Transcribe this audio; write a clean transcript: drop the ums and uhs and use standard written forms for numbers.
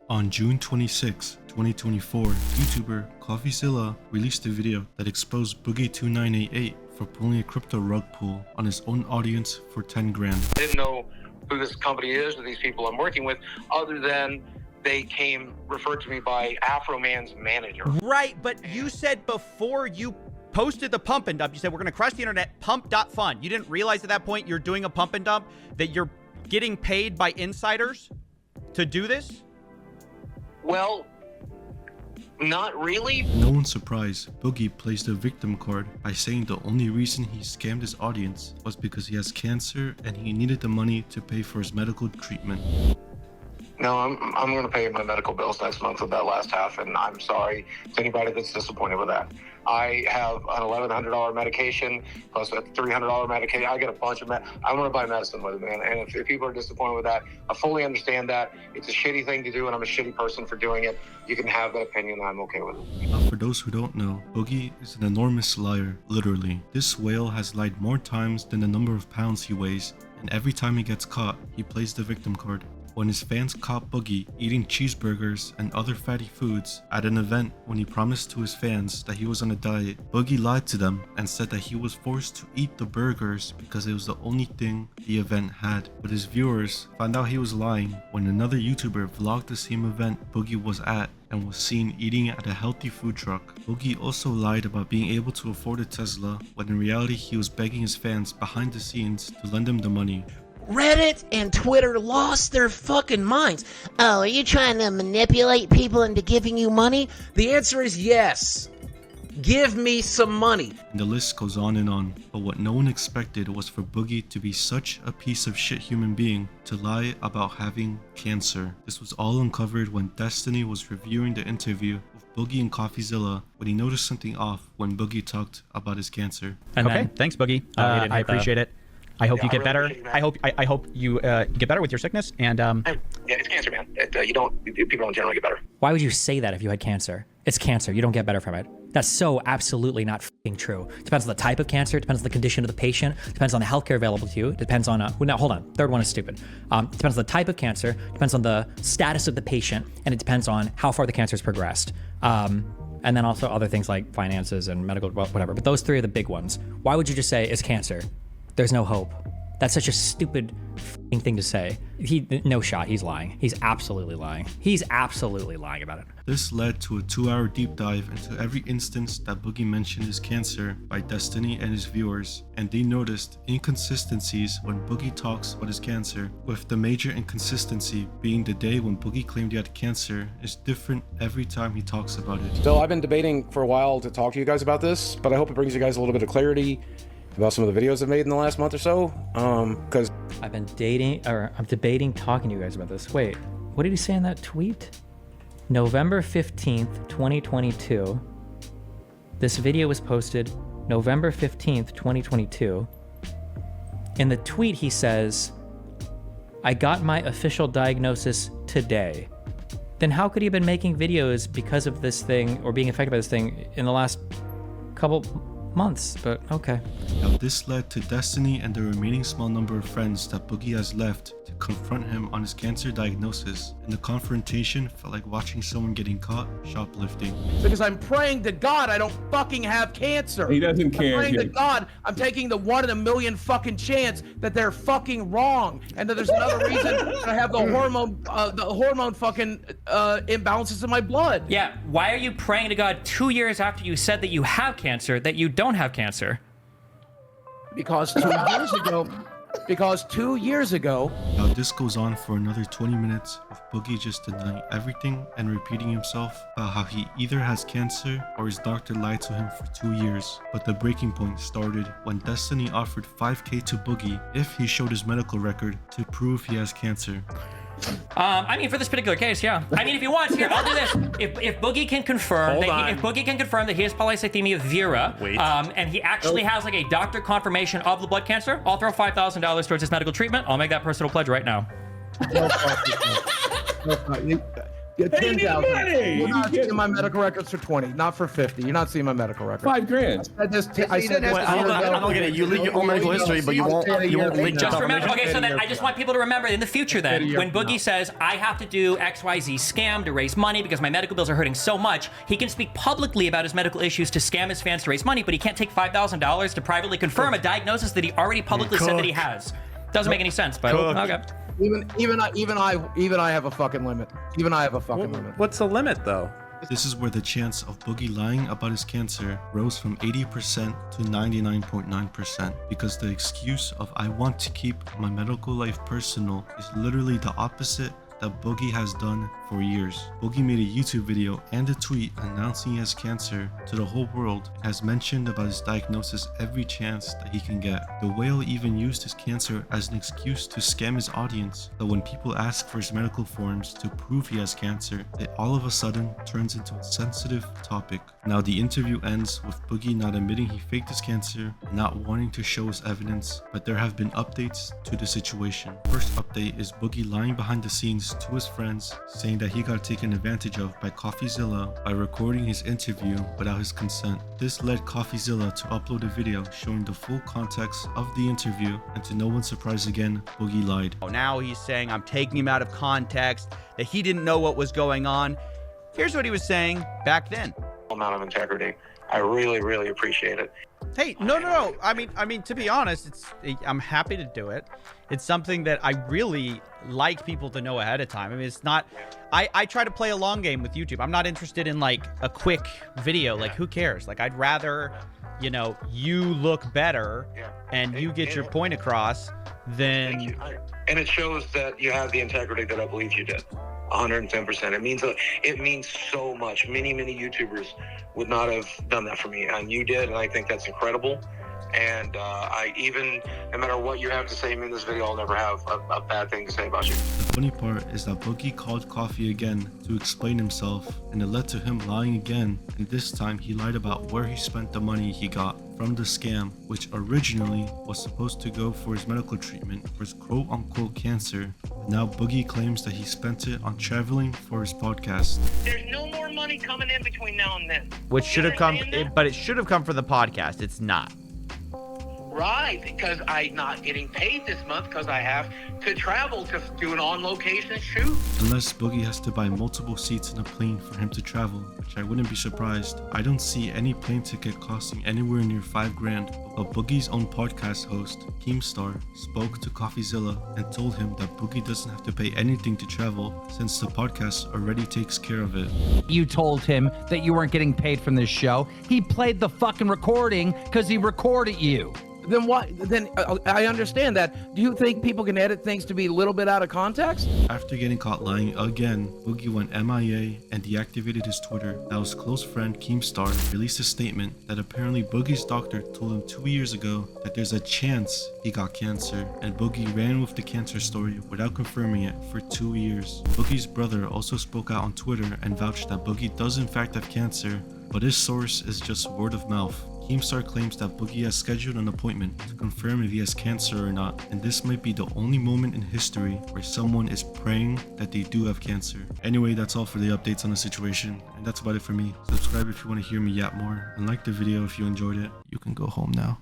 On June 26, 2024, YouTuber CoffeeZilla released a video that exposed Boogie2988 for pulling a crypto rug pull on his own audience for 10 grand. I didn't know who this company is or these people I'm working with, other than they referred to me by Afroman's manager. Right, but you said before you posted the pump and dump, you said we're going to crush the internet, pump.fun. You didn't realize at that point you're doing a pump and dump, that you're getting paid by insiders to do this? Well, not really. No one's surprised, Boogie placed a victim card by saying the only reason he scammed his audience was because he has cancer and he needed the money to pay for his medical treatment. No, I'm going to pay my medical bills next month with that last half, and I'm sorry to anybody that's disappointed with that. I have an $1,100 medication plus a $300 medication. I get a bunch of I'm going to buy medicine with it, man. And if people are disappointed with that, I fully understand that. It's a shitty thing to do, and I'm a shitty person for doing it. You can have that opinion. I'm okay with it. For those who don't know, Boogie is an enormous liar, literally. This whale has lied more times than the number of pounds he weighs, and every time he gets caught, he plays the victim card. When his fans caught Boogie eating cheeseburgers and other fatty foods at an event when he promised to his fans that he was on a diet, Boogie lied to them and said that he was forced to eat the burgers because it was the only thing the event had. But his viewers found out he was lying when another YouTuber vlogged the same event Boogie was at and was seen eating at a healthy food truck. Boogie also lied about being able to afford a Tesla when in reality he was begging his fans behind the scenes to lend him the money. Reddit and Twitter lost their fucking minds. Oh, are you trying to manipulate people into giving you money? The answer is yes. Give me some money. And the list goes on and on. But what no one expected was for Boogie to be such a piece of shit human being to lie about having cancer. This was all uncovered when Destiny was reviewing the interview with Boogie and CoffeeZilla when he noticed something off when Boogie talked about his cancer. And okay, thanks Boogie. I appreciate it. I hope you get better. I hope you get better with your sickness. And yeah, it's cancer, man. People don't generally get better. Why would you say that if you had cancer? It's cancer. You don't get better from it. That's so absolutely not f***ing true. Depends on the type of cancer. Depends on the condition of the patient. Depends on the healthcare available to you. Depends on now hold on. Third one is stupid. Depends on the type of cancer. Depends on the status of the patient, and it depends on how far the cancer has progressed. And then also other things like finances and medical whatever. But those three are the big ones. Why would you just say it's cancer? There's no hope. That's such a stupid f***ing thing to say. No shot. He's lying. He's absolutely lying. He's absolutely lying about it. This led to a 2-hour deep dive into every instance that Boogie mentioned his cancer by Destiny and his viewers, and they noticed inconsistencies when Boogie talks about his cancer, with the major inconsistency being the day when Boogie claimed he had cancer is different every time he talks about it. So I've been debating for a while to talk to you guys about this, but I hope it brings you guys a little bit of clarity about some of the videos I've made in the last month or so, because I'm debating talking to you guys about this. Wait, what did he say in that tweet? November 15th, 2022. This video was posted November 15th, 2022. In the tweet, he says, I got my official diagnosis today. Then how could he have been making videos because of this thing or being affected by this thing in the last couple months? But okay. Now this led to Destiny and the remaining small number of friends that Boogie has left to confront him on his cancer diagnosis, and the confrontation felt like watching someone getting caught shoplifting. Because I'm praying to God I don't fucking have cancer. He doesn't care. I'm praying to God I'm taking the 1 in a million fucking chance that they're fucking wrong, and that there's another reason that I have the hormone fucking imbalances in my blood. Yeah, why are you praying to God 2 years after you said that you have cancer that you don't have cancer? Because 2 years ago. Because 2 years ago. Now this goes on for another 20 minutes with Boogie just denying everything and repeating himself about how he either has cancer or his doctor lied to him for 2 years. But the breaking point started when Destiny offered $5,000 to Boogie if he showed his medical record to prove he has cancer. I mean, for this particular case, yeah. I mean, if he wants, here, I'll do this. If Boogie can confirm that he has polycythemia vera, and he actually has like a doctor confirmation of the blood cancer, I'll throw $5,000 towards his medical treatment. I'll make that personal pledge right now. Get Hey, you need 10,000. money. You're not You seeing my medical records for 20, not for 50. You're not seeing my medical records. $5,000. I said this. I don't get it. You leak your own medical history, but you won't leak Just your remember, okay, so then information. I just want people to remember in the future then, when Boogie says, I have to do XYZ scam to raise money because my medical bills are hurting so much, he can speak publicly about his medical issues to scam his fans to raise money, but he can't take $5,000 to privately confirm a diagnosis that he already publicly said that he has. Doesn't make any sense, but okay. Even I have a fucking limit. Even I have a fucking limit. What's the limit, though? This is where the chance of Boogie lying about his cancer rose from 80% to 99.9% because the excuse of I want to keep my medical life personal is literally the opposite that Boogie has done for years. Boogie made a YouTube video and a tweet announcing he has cancer to the whole world and has mentioned about his diagnosis every chance that he can get. The whale even used his cancer as an excuse to scam his audience, so when people ask for his medical forms to prove he has cancer, it all of a sudden turns into a sensitive topic. Now the interview ends with Boogie not admitting he faked his cancer and not wanting to show his evidence, but there have been updates to the situation. First update is Boogie lying behind the scenes to his friends, saying that he got taken advantage of by CoffeeZilla by recording his interview without his consent. This led CoffeeZilla to upload a video showing the full context of the interview, and to no one's surprise again, Boogie lied. Now he's saying I'm taking him out of context, that he didn't know what was going on. Here's what he was saying back then. Amount of integrity. I really, really appreciate it. Hey, no. I mean, to be honest, I'm happy to do it. It's something that I really like people to know ahead of time. I mean, it's not. I try to play a long game with YouTube. I'm not interested in like a quick video. Like, who cares? Like, I'd rather, you look better and you get your point across than. And it shows that you have the integrity that I believe you did. 110%. It means so much. Many YouTubers would not have done that for me, and you did, and I think that's incredible. And no matter what you have to say in this video, I'll never have a bad thing to say about you. The funny part is that Boogie called Coffee again to explain himself, and it led to him lying again, and this time he lied about where he spent the money he got from the scam, which originally was supposed to go for his medical treatment for his quote-unquote cancer. But now Boogie claims that he spent it on traveling for his podcast. There's no more money coming in between now and then. Which should have come, but it should have come for the podcast. It's not. Right, because I'm not getting paid this month because I have to travel to do an on-location shoot. Unless Boogie has to buy multiple seats in a plane for him to travel, which I wouldn't be surprised. I don't see any plane ticket costing anywhere near $5,000. But Boogie's own podcast host, Keemstar, spoke to CoffeeZilla and told him that Boogie doesn't have to pay anything to travel since the podcast already takes care of it. You told him that you weren't getting paid from this show. He played the fucking recording because he recorded you. Then why? Then I understand that. Do you think people can edit things to be a little bit out of context? After getting caught lying again, Boogie went MIA and deactivated his Twitter. Now his close friend Keemstar released a statement that apparently Boogie's doctor told him 2 years ago that there's a chance he got cancer, and Boogie ran with the cancer story without confirming it for 2 years. Boogie's brother also spoke out on Twitter and vouched that Boogie does in fact have cancer, but his source is just word of mouth. Keemstar claims that Boogie has scheduled an appointment to confirm if he has cancer or not, and this might be the only moment in history where someone is praying that they do have cancer. Anyway, that's all for the updates on the situation, and that's about it for me. Subscribe if you want to hear me yap more, and like the video if you enjoyed it. You can go home now.